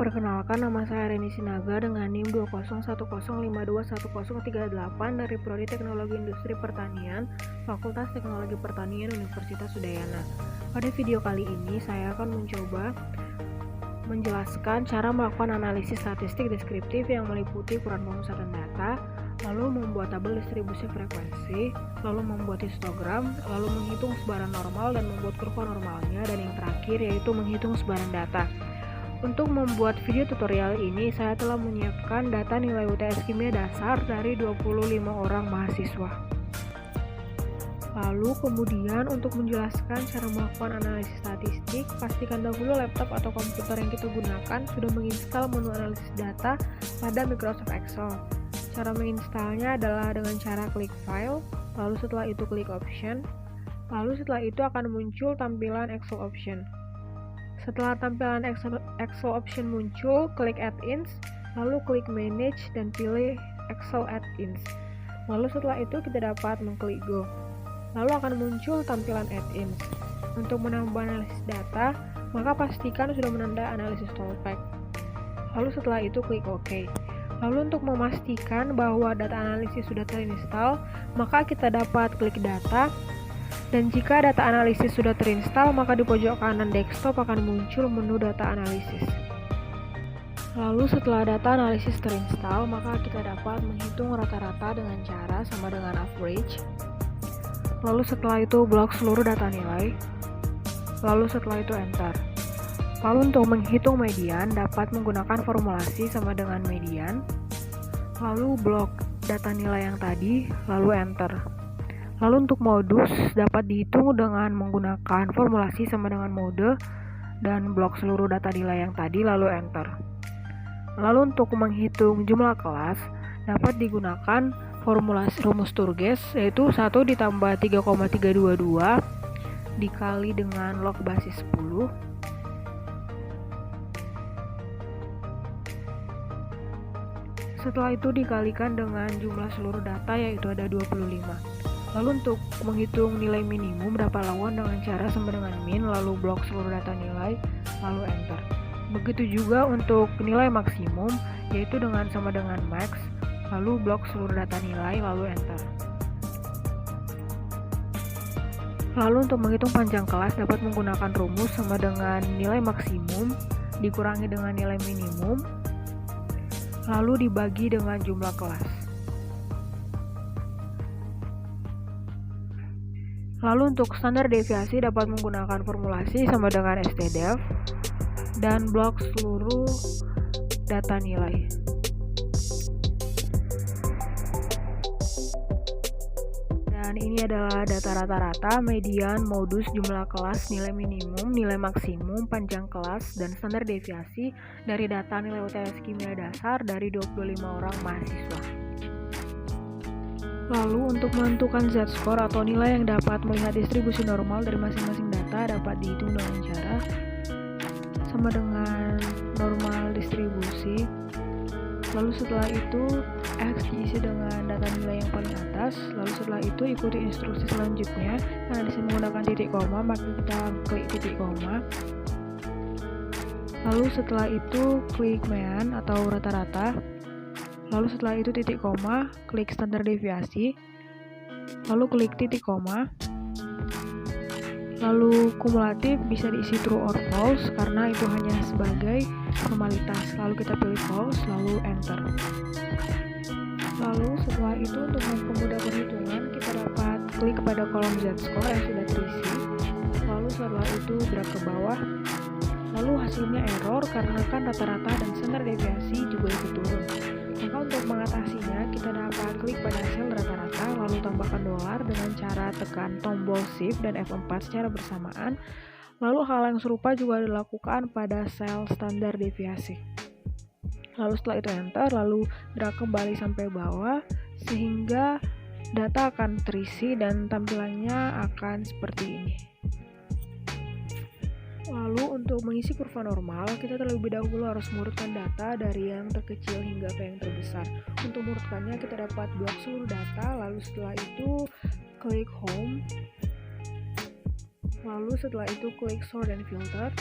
Perkenalkan, nama saya Reni Sinaga dengan NIM 20105211038 dari Prodi Teknologi Industri Pertanian, Fakultas Teknologi Pertanian Universitas Udayana. Pada video kali ini, saya akan mencoba menjelaskan cara melakukan analisis statistik deskriptif yang meliputi ukuran pemusatan data, lalu membuat tabel distribusi frekuensi, lalu membuat histogram, lalu menghitung sebaran normal dan membuat kurva normalnya, dan yang terakhir yaitu menghitung sebaran data. Untuk membuat video tutorial ini, saya telah menyiapkan data nilai UTS Kimia Dasar dari 25 orang mahasiswa. Lalu kemudian untuk menjelaskan cara melakukan analisis statistik, pastikan dahulu laptop atau komputer yang kita gunakan sudah menginstal menu analisis data pada Microsoft Excel. Cara menginstalnya adalah dengan cara klik File, lalu setelah itu klik Option, lalu setelah itu akan muncul tampilan Excel Option. Setelah tampilan Excel Option muncul, klik Add-ins, lalu klik Manage dan pilih Excel Add-ins. Lalu setelah itu kita dapat mengklik Go. Lalu akan muncul tampilan Add-ins. Untuk menambah analisis data, maka pastikan sudah menanda analisis Toolpath. Lalu setelah itu klik OK. Lalu untuk memastikan bahwa data analisis sudah terinstall, maka kita dapat klik Data. Dan jika data analisis sudah terinstall, maka di pojok kanan desktop akan muncul menu data analisis. Lalu setelah data analisis terinstall, maka kita dapat menghitung rata-rata dengan cara sama dengan average. Lalu setelah itu blok seluruh data nilai. Lalu setelah itu enter. Lalu untuk menghitung median dapat menggunakan formulasi sama dengan median. Lalu blok data nilai yang tadi, lalu enter. Lalu untuk modus dapat dihitung dengan menggunakan formulasi sama dengan mode dan blok seluruh data nilai yang tadi, lalu enter. Lalu untuk menghitung jumlah kelas dapat digunakan formulasi rumus Sturges, yaitu 1 ditambah 3,322 dikali dengan log basis 10. Setelah itu dikalikan dengan jumlah seluruh data, yaitu ada 25. Lalu untuk menghitung nilai minimum dapat lakukan dengan cara sama dengan min, lalu blok seluruh data nilai, lalu enter. Begitu juga untuk nilai maksimum, yaitu dengan sama dengan max, lalu blok seluruh data nilai, lalu enter. Lalu untuk menghitung panjang kelas dapat menggunakan rumus sama dengan nilai maksimum dikurangi dengan nilai minimum, lalu dibagi dengan jumlah kelas. Lalu untuk standar deviasi dapat menggunakan formulasi sama dengan stdef dan blok seluruh data nilai. Dan ini adalah data rata-rata, median, modus, jumlah kelas, nilai minimum, nilai maksimum, panjang kelas, dan standar deviasi dari data nilai UTS Kimia Dasar dari 25 orang mahasiswa. Lalu untuk menentukan z-score atau nilai yang dapat melihat distribusi normal dari masing-masing data dapat dihitung dengan cara sama dengan normal distribusi. Lalu setelah itu X diisi dengan data nilai yang paling atas. Lalu setelah itu ikuti instruksi selanjutnya. Karena disini menggunakan titik koma, maka kita klik titik koma. Lalu setelah itu klik mean atau rata-rata. Lalu setelah itu titik koma, klik standar deviasi, lalu klik titik koma, lalu kumulatif bisa diisi true or false karena itu hanya sebagai formalitas, lalu kita pilih false, lalu enter. Lalu setelah itu untuk mempermudah perhitungan, kita dapat klik pada kolom z-score yang sudah terisi, lalu setelah itu drag ke bawah, lalu hasilnya error karena kan rata-rata dan standar deviasi juga ikut turun. Maka untuk mengatasinya, kita dapat klik pada sel rata-rata, lalu tambahkan dolar dengan cara tekan tombol Shift dan F4 secara bersamaan. Lalu hal yang serupa juga dilakukan pada sel standar deviasi. Lalu setelah itu enter, lalu drag kembali sampai bawah, sehingga data akan terisi dan tampilannya akan seperti ini. Lalu untuk mengisi kurva normal, kita terlebih dahulu harus mengurutkan data dari yang terkecil hingga ke yang terbesar. Untuk mengurutkannya, kita dapat blok seluruh data, lalu setelah itu klik Home. Lalu setelah itu klik Sort dan Filter.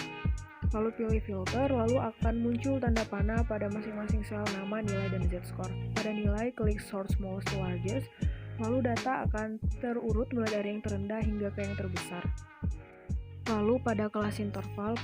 Lalu pilih filter, lalu akan muncul tanda panah pada masing-masing sel nama, nilai, dan z-score. Pada nilai, klik sort smallest to largest, lalu data akan terurut mulai dari yang terendah hingga ke yang terbesar. Lalu pada kelas interval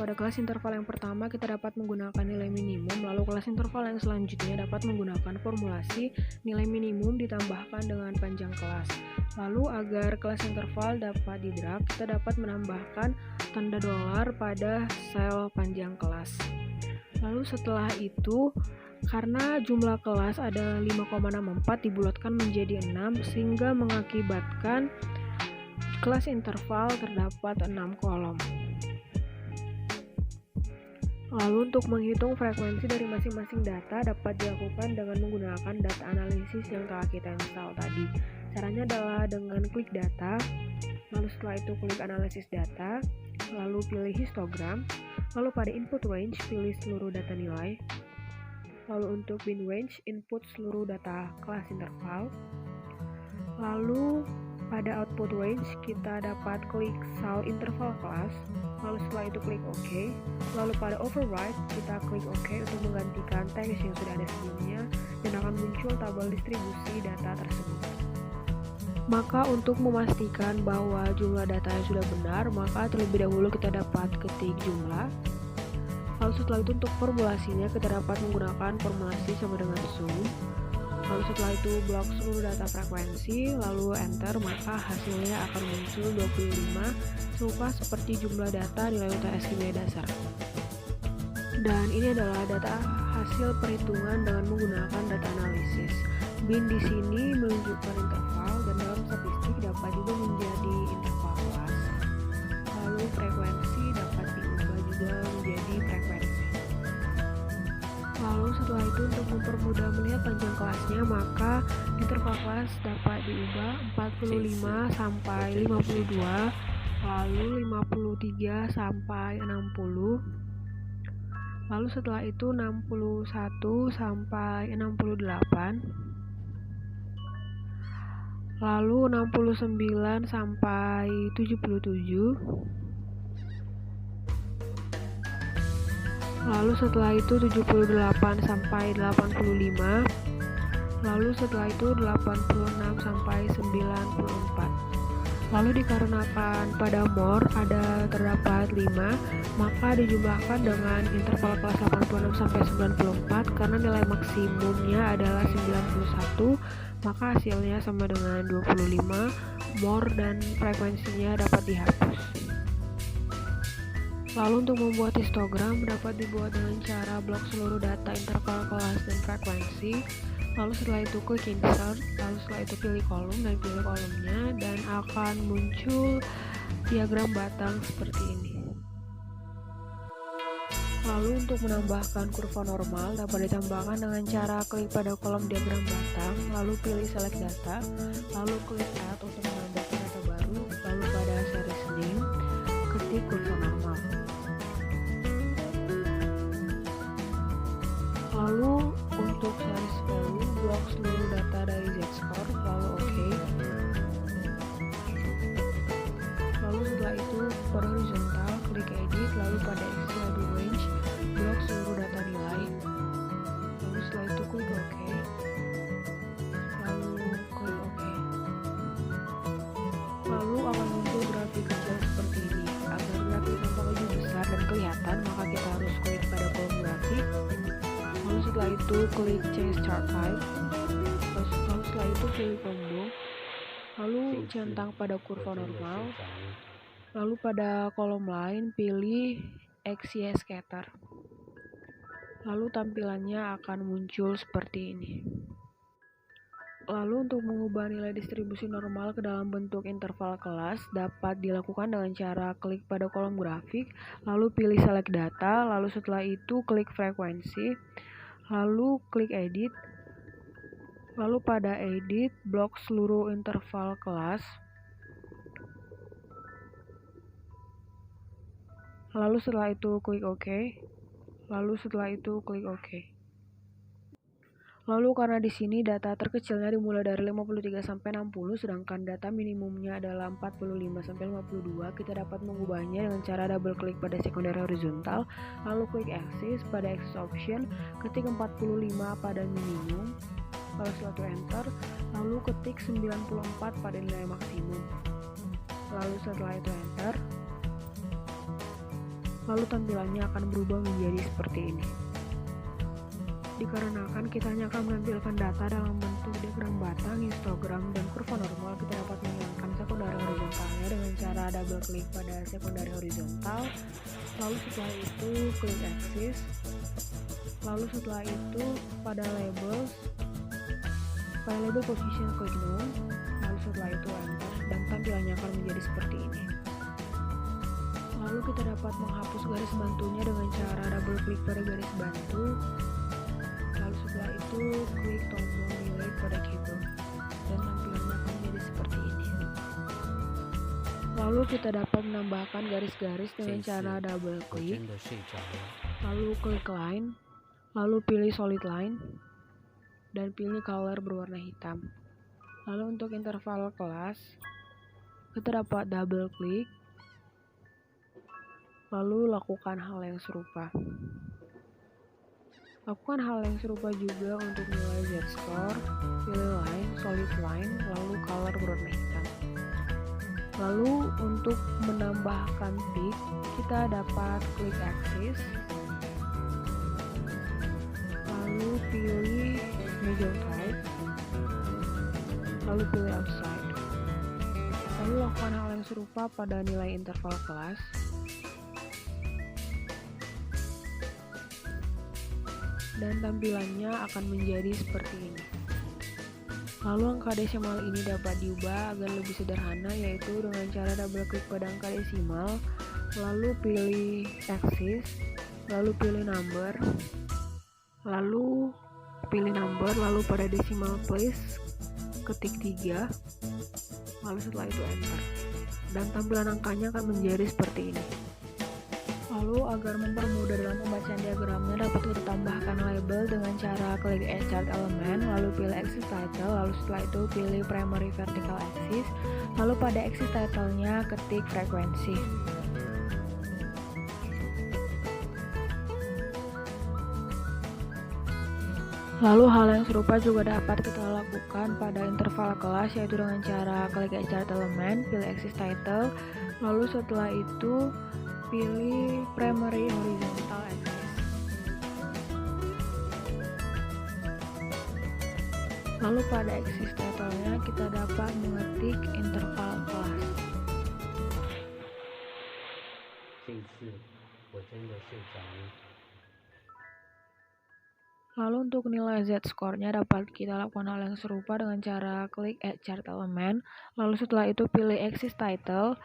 yang pertama kita dapat menggunakan nilai minimum, lalu kelas interval yang selanjutnya dapat menggunakan formulasi nilai minimum ditambahkan dengan panjang kelas. Lalu agar kelas interval dapat di-drag, kita dapat menambahkan tanda dolar pada sel panjang kelas. Lalu setelah itu, karena jumlah kelas ada 5,64 dibulatkan menjadi 6 sehingga mengakibatkan kelas interval terdapat 6 kolom. Lalu untuk menghitung frekuensi dari masing-masing data dapat dilakukan dengan menggunakan data analisis yang telah kita install tadi. Caranya adalah dengan klik data, lalu setelah itu klik analisis data, lalu pilih histogram, lalu pada input range pilih seluruh data nilai, lalu untuk bin range input seluruh data kelas interval, lalu pada output range kita dapat klik sal interval kelas, lalu setelah itu klik OK, lalu pada override kita klik OK untuk menggantikan teks yang sudah ada sebelumnya dan akan muncul tabel distribusi data tersebut. Maka untuk memastikan bahwa jumlah datanya sudah benar, maka terlebih dahulu kita dapat ketik jumlah. Lalu setelah itu untuk formulasinya kita dapat menggunakan formulasi sama dengan sum. Lalu setelah itu blok seluruh data frekuensi, lalu enter, maka hasilnya akan muncul 25 serupa seperti jumlah data nilai UTS kimia dasar. Dan ini adalah data hasil perhitungan dengan menggunakan data analisis. Bin di sini menunjukkan interval dan dalam statistik dapat juga menjadi interval kelas. Lalu frekuensi dapat diubah juga menjadi frekuensi. Lalu setelah itu untuk mempermudah melihat panjang kelasnya, maka interval kelas dapat diubah 45 sampai 52, lalu 53 sampai 60, lalu setelah itu 61 sampai 68, lalu 69 sampai 77, lalu setelah itu 78 sampai 85, lalu setelah itu 86 sampai 94. Lalu dikarenakan pada more ada terdapat 5, maka dijumlahkan dengan interval kelas 86 sampai 94 karena nilai maksimumnya adalah 91, maka hasilnya sama dengan 25, more dan frekuensinya dapat dihapus. Lalu untuk membuat histogram dapat dibuat dengan cara blok seluruh data interval kelas dan frekuensi. Lalu setelah itu klik insert, lalu setelah itu pilih kolom dan pilih kolomnya dan akan muncul diagram batang seperti ini. Lalu untuk menambahkan kurva normal dapat ditambahkan dengan cara klik pada kolom diagram batang, lalu pilih select data, lalu klik add untuk menambahkan data baru, lalu pada series name ketik kurva normal. Lalu untuk series value blok seluruh data dari z-score, lalu OK. Lalu setelah itu pada horizontal klik edit, lalu pada xvalue range blok seluruh data nilai, lalu setelah itu klik OK, lalu klik OK. Lalu akan muncul grafik kecil seperti ini. Agar grafik tampak lebih besar dan kelihatan, maka kita harus klik pada kolom grafik. Lalu setelah itu klik change chart type, lalu setelah itu pilih combo, lalu centang pada kurva normal, lalu pada kolom lain pilih XY scatter, lalu tampilannya akan muncul seperti ini. Lalu untuk mengubah nilai distribusi normal ke dalam bentuk interval kelas dapat dilakukan dengan cara klik pada kolom grafik, lalu pilih select data, lalu setelah itu klik frekuensi, lalu klik edit, lalu pada edit blok seluruh interval kelas, lalu setelah itu klik OK, lalu setelah itu klik OK. Lalu karena di sini data terkecilnya dimulai dari 53 sampai 60, sedangkan data minimumnya adalah 45 sampai 52, kita dapat mengubahnya dengan cara double klik pada secondary horizontal, lalu klik axis pada axis option, ketik 45 pada minimum, lalu setelah itu enter, lalu ketik 94 pada nilai maksimum. Lalu setelah itu enter, lalu tampilannya akan berubah menjadi seperti ini. Dikarenakan kita hanya akan menampilkan data dalam bentuk diagram batang, histogram, dan kurva normal, kita dapat menghilangkan sekundari horizontalnya dengan cara double klik pada sekundari horizontal, lalu setelah itu klik axis, lalu setelah itu pada labels, pada label position klik none, lalu setelah itu enter, dan tampilannya akan menjadi seperti ini. Lalu kita dapat menghapus garis bantunya dengan cara double klik pada garis bantu, lalu setelah itu klik tombol delete pada keyboard, dan tampilannya akan menjadi seperti ini. Lalu kita dapat menambahkan garis-garis dengan cara double klik, lalu klik line, lalu pilih solid line, dan pilih color berwarna hitam. Lalu untuk interval kelas, kita dapat double klik, lalu lakukan hal yang serupa. Lakukan hal yang serupa juga untuk nilai z-score, pilih line, solid line, lalu color berwarna hitam. Lalu untuk menambahkan peak, kita dapat klik axis, lalu pilih major type, lalu pilih outside. Lalu lakukan hal yang serupa pada nilai interval kelas. Dan tampilannya akan menjadi seperti ini. Lalu angka desimal ini dapat diubah agar lebih sederhana, yaitu dengan cara double klik pada angka desimal, lalu pilih axis, lalu pilih number, lalu pada decimal place ketik 3, lalu setelah itu enter, dan tampilan angkanya akan menjadi seperti ini. Lalu agar mempermudah dalam pembacaan diagramnya, dapat kita tambahkan label dengan cara klik add chart element, lalu pilih axis title, lalu setelah itu pilih primary vertical axis, lalu pada axis title-nya ketik frekuensi. Lalu hal yang serupa juga dapat kita lakukan pada interval kelas, yaitu dengan cara klik add chart element, pilih axis title, lalu setelah itu pilih primary horizontal axis. Lalu pada axis title-nya kita dapat mengetik interval kelas. Lalu untuk nilai z-score-nya dapat kita lakukan hal yang serupa dengan cara klik add chart element, lalu setelah itu pilih axis title,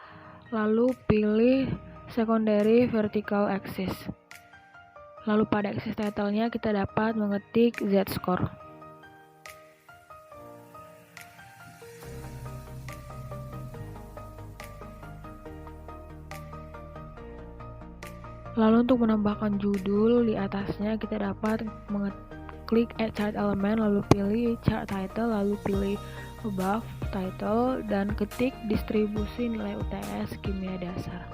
lalu pilih secondary vertical axis. Lalu pada axis title-nya kita dapat mengetik z-score. Lalu untuk menambahkan judul di atasnya kita dapat klik add chart element, lalu pilih chart title, lalu pilih above title, dan ketik distribusi nilai UTS kimia dasar.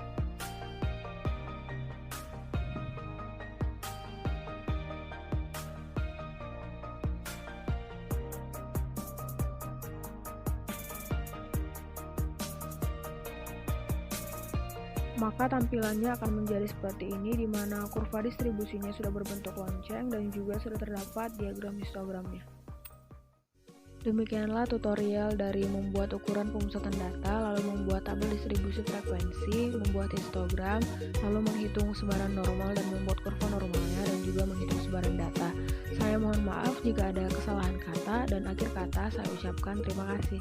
Maka tampilannya akan menjadi seperti ini, di mana kurva distribusinya sudah berbentuk lonceng dan juga sudah terdapat diagram histogramnya. Demikianlah tutorial dari membuat ukuran pemusatan data, lalu membuat tabel distribusi frekuensi, membuat histogram, lalu menghitung sebaran normal dan membuat kurva normalnya, dan juga menghitung sebaran data. Saya mohon maaf jika ada kesalahan kata, dan akhir kata saya ucapkan terima kasih.